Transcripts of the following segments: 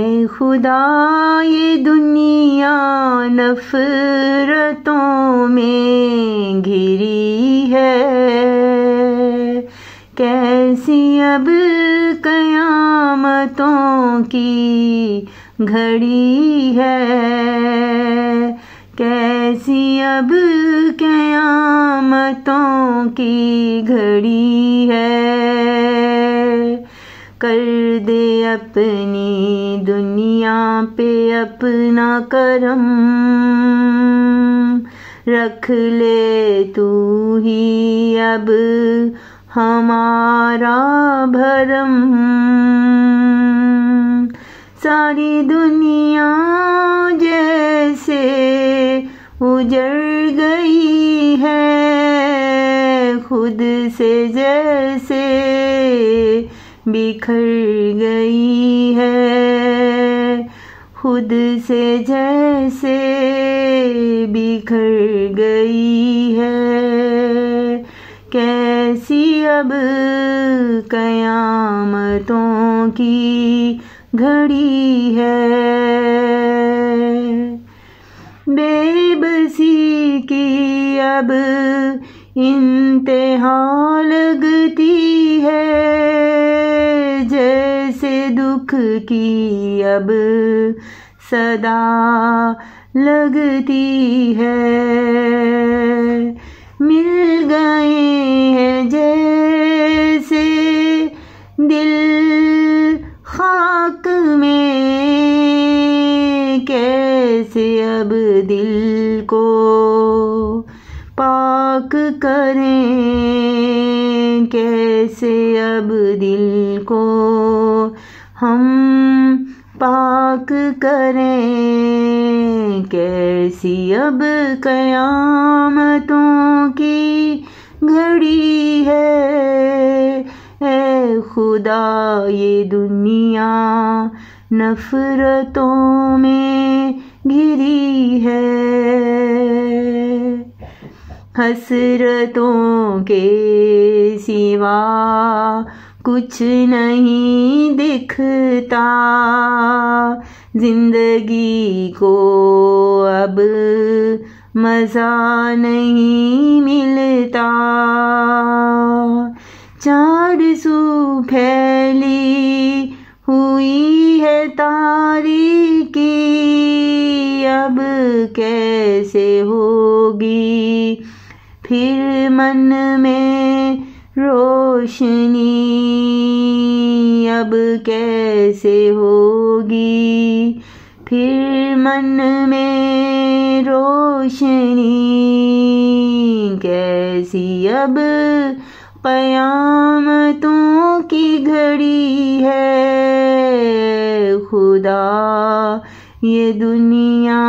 ऐ खुदा ये दुनिया नफरतों में घिरी है, कैसी अब कयामतों की घड़ी है, कैसी अब कयामतों की घड़ी है। कर दे अपनी दुनिया पे अपना करम, रख ले तू ही अब हमारा भरम। सारी दुनिया जैसे उजड़ गई है, खुद से जैसे बिखर गई है, खुद से जैसे बिखर गई है। कैसी अब कयामतों की घड़ी है, बेबसी की अब इंतहा लगती है, जैसे दुख की अब सदा लगती है। मिल गए हैं जैसे दिल खाक में, कैसे अब दिल को पाक करें, कैसे अब दिल को हम पाक करें। कैसी अब कयामतों की घड़ी है, ऐ खुदा ये दुनिया नफरतों में घिरी है। हसरतों के सिवा कुछ नहीं दिखता, जिंदगी को अब मज़ा नहीं मिलता। चार सू फैली हुई है तारीकी, अब कैसे होगी फिर मन में रोशनी, अब कैसे होगी फिर मन में रोशनी। कैसी अब क़यामतों की घड़ी है, खुदा ये दुनिया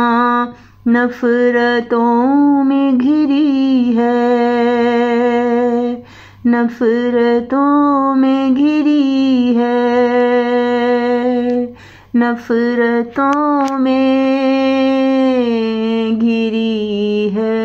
नफरतों में घिरी है, नफरतों में घिरी है, नफरतों में घिरी है।